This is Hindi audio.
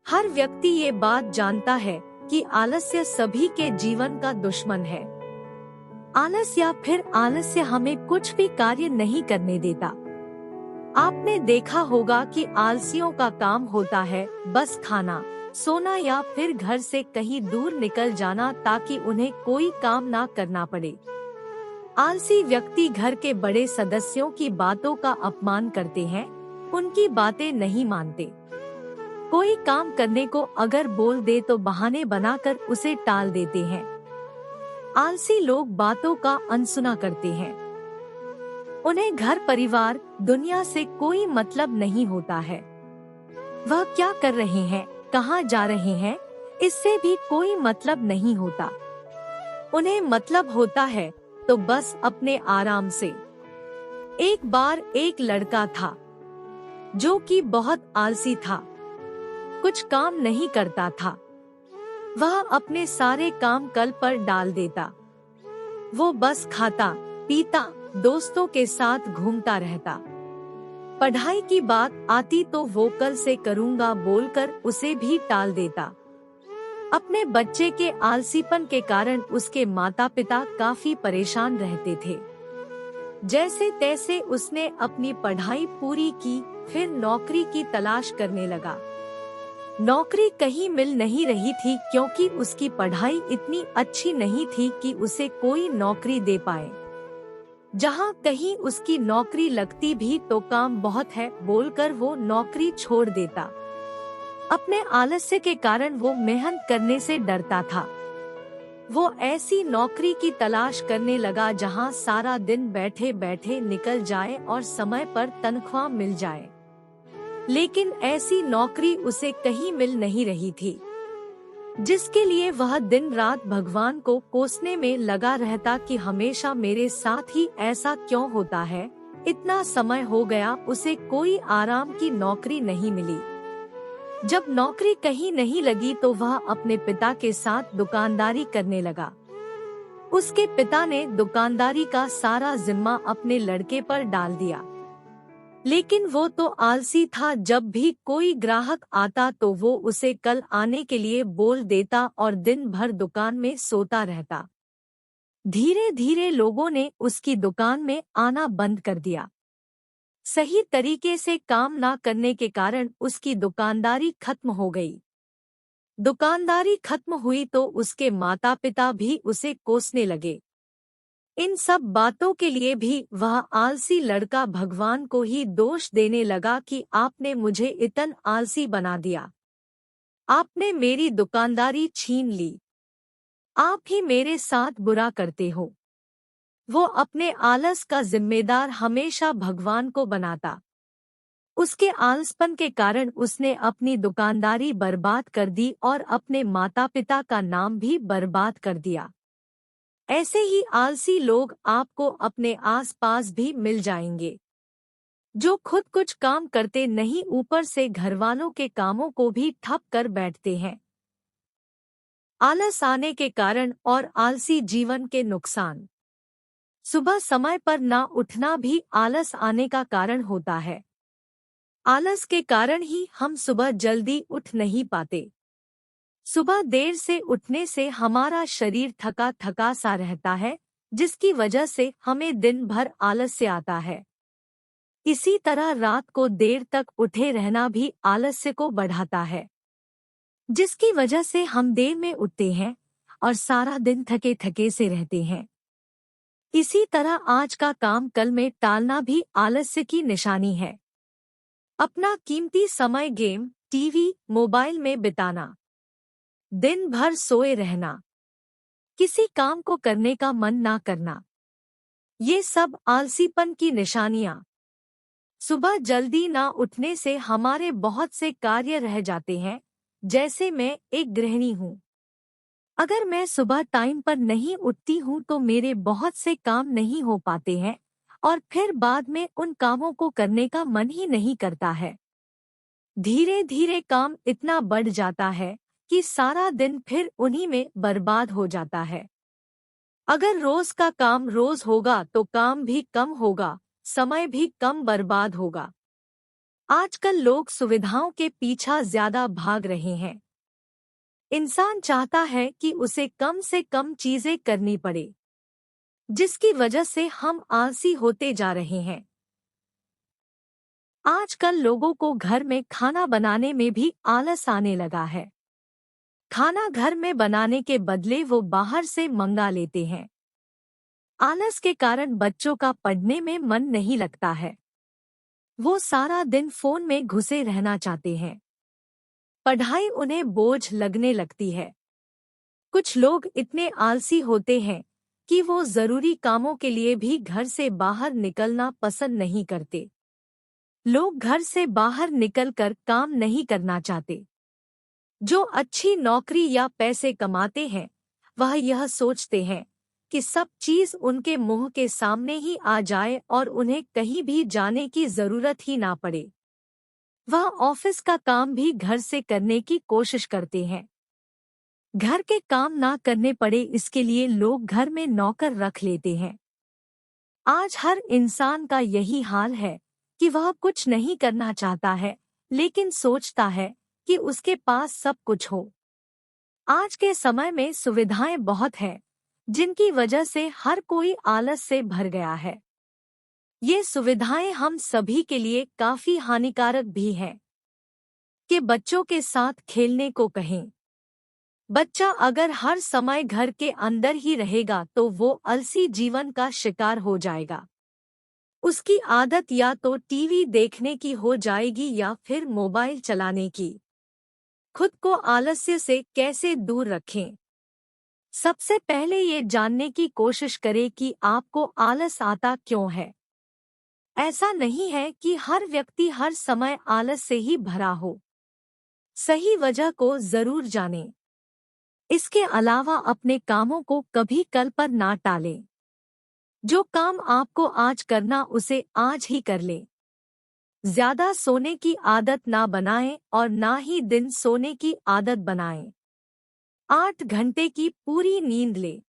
हर व्यक्ति ये बात जानता है कि आलस्य सभी के जीवन का दुश्मन है। आलस या फिर आलस्य हमें कुछ भी कार्य नहीं करने देता। आपने देखा होगा कि आलसियों का काम होता है बस खाना, सोना या फिर घर से कहीं दूर निकल जाना ताकि उन्हें कोई काम ना करना पड़े। आलसी व्यक्ति घर के बड़े सदस्यों की बातों का अपमान करते हैं, उनकी बातें नहीं मानते। कोई काम करने को अगर बोल दे तो बहाने बनाकर उसे टाल देते हैं। आलसी लोग बातों का अनसुना करते हैं। उन्हें घर परिवार दुनिया से कोई मतलब नहीं होता है। वह क्या कर रहे हैं, कहाँ जा रहे हैं, इससे भी कोई मतलब नहीं होता। उन्हें मतलब होता है तो बस अपने आराम से। एक बार एक लड़का था जो कि बहुत आलसी था, कुछ काम नहीं करता था। वह अपने सारे काम कल पर डाल देता। वो बस खाता पीता, दोस्तों के साथ घूमता रहता। पढ़ाई की बात आती तो वो कल से करूँगा बोलकर उसे भी टाल देता। अपने बच्चे के आलसीपन के कारण उसके माता पिता काफी परेशान रहते थे। जैसे तैसे उसने अपनी पढ़ाई पूरी की, फिर नौकरी की तलाश करने लगा। नौकरी कहीं मिल नहीं रही थी क्योंकि उसकी पढ़ाई इतनी अच्छी नहीं थी कि उसे कोई नौकरी दे पाए। जहाँ कहीं उसकी नौकरी लगती भी तो काम बहुत है बोलकर वो नौकरी छोड़ देता। अपने आलस्य के कारण वो मेहनत करने से डरता था। वो ऐसी नौकरी की तलाश करने लगा जहाँ सारा दिन बैठे बैठे निकल जाए और समय पर तनख्वाह मिल जाए। लेकिन ऐसी नौकरी उसे कहीं मिल नहीं रही थी, जिसके लिए वह दिन रात भगवान को कोसने में लगा रहता कि हमेशा मेरे साथ ही ऐसा क्यों होता है। इतना समय हो गया उसे कोई आराम की नौकरी नहीं मिली। जब नौकरी कहीं नहीं लगी तो वह अपने पिता के साथ दुकानदारी करने लगा। उसके पिता ने दुकानदारी का सारा जिम्मा अपने लड़के पर डाल दिया। लेकिन वो तो आलसी था, जब भी कोई ग्राहक आता तो वो उसे कल आने के लिए बोल देता और दिन भर दुकान में सोता रहता। धीरे धीरे लोगों ने उसकी दुकान में आना बंद कर दिया। सही तरीके से काम ना करने के कारण उसकी दुकानदारी खत्म हो गई। दुकानदारी खत्म हुई तो उसके माता पिता भी उसे कोसने लगे। इन सब बातों के लिए भी वह आलसी लड़का भगवान को ही दोष देने लगा कि आपने मुझे इतना आलसी बना दिया। आपने मेरी दुकानदारी छीन ली। आप ही मेरे साथ बुरा करते हो। वो अपने आलस का जिम्मेदार हमेशा भगवान को बनाता। उसके आलसपन के कारण उसने अपनी दुकानदारी बर्बाद कर दी और अपने माता पिता का नाम भी बर्बाद कर दिया। ऐसे ही आलसी लोग आपको अपने आसपास भी मिल जाएंगे, जो खुद कुछ काम करते नहीं, ऊपर से घरवालों के कामों को भी ठप कर बैठते हैं। आलस आने के कारण और आलसी जीवन के नुकसान। सुबह समय पर ना उठना भी आलस आने का कारण होता है। आलस के कारण ही हम सुबह जल्दी उठ नहीं पाते। सुबह देर से उठने से हमारा शरीर थका थका सा रहता है, जिसकी वजह से हमें दिन भर आलस्य आता है। इसी तरह रात को देर तक उठे रहना भी आलस्य को बढ़ाता है, जिसकी वजह से हम देर में उठते हैं और सारा दिन थके थके से रहते हैं। इसी तरह आज का काम कल में टालना भी आलस्य की निशानी है। अपना कीमती समय गेम, टीवी, मोबाइल में बिताना, दिन भर सोए रहना, किसी काम को करने का मन ना करना, ये सब आलसीपन की निशानियां। सुबह जल्दी ना उठने से हमारे बहुत से कार्य रह जाते हैं। जैसे मैं एक गृहिणी हूँ, अगर मैं सुबह टाइम पर नहीं उठती हूँ तो मेरे बहुत से काम नहीं हो पाते हैं और फिर बाद में उन कामों को करने का मन ही नहीं करता है। धीरे धीरे काम इतना बढ़ जाता है कि सारा दिन फिर उन्हीं में बर्बाद हो जाता है। अगर रोज का काम रोज होगा तो काम भी कम होगा, समय भी कम बर्बाद होगा। आजकल लोग सुविधाओं के पीछे ज्यादा भाग रहे हैं। इंसान चाहता है कि उसे कम से कम चीजें करनी पड़े, जिसकी वजह से हम आलसी होते जा रहे हैं। आजकल लोगों को घर में खाना बनाने में भी आलस आने लगा है। खाना घर में बनाने के बदले वो बाहर से मंगा लेते हैं। आलस के कारण बच्चों का पढ़ने में मन नहीं लगता है। वो सारा दिन फोन में घुसे रहना चाहते हैं। पढ़ाई उन्हें बोझ लगने लगती है। कुछ लोग इतने आलसी होते हैं कि वो जरूरी कामों के लिए भी घर से बाहर निकलना पसंद नहीं करते। लोग घर से बाहर निकलकर काम नहीं करना चाहते। जो अच्छी नौकरी या पैसे कमाते हैं, वह यह सोचते हैं कि सब चीज उनके मुंह के सामने ही आ जाए और उन्हें कहीं भी जाने की जरूरत ही ना पड़े। वह ऑफिस का काम भी घर से करने की कोशिश करते हैं। घर के काम ना करने पड़े, इसके लिए लोग घर में नौकर रख लेते हैं। आज हर इंसान का यही हाल है कि वह कुछ नहीं करना चाहता है, लेकिन सोचता है कि उसके पास सब कुछ हो। आज के समय में सुविधाएं बहुत हैं, जिनकी वजह से हर कोई आलस से भर गया है। ये सुविधाएं हम सभी के लिए काफी हानिकारक भी हैं। कि बच्चों के साथ खेलने को कहें। बच्चा अगर हर समय घर के अंदर ही रहेगा तो वो आलसी जीवन का शिकार हो जाएगा। उसकी आदत या तो टीवी देखने की हो जाएगी या फिर मोबाइल चलाने की। खुद को आलस्य से कैसे दूर रखें? सबसे पहले ये जानने की कोशिश करें कि आपको आलस आता क्यों है। ऐसा नहीं है कि हर व्यक्ति हर समय आलस से ही भरा हो। सही वजह को जरूर जानें। इसके अलावा अपने कामों को कभी कल पर ना टालें। जो काम आपको आज करना उसे आज ही कर लें। ज्यादा सोने की आदत ना बनाएं और ना ही दिन सोने की आदत बनाएं। 8 घंटे की पूरी नींद लें।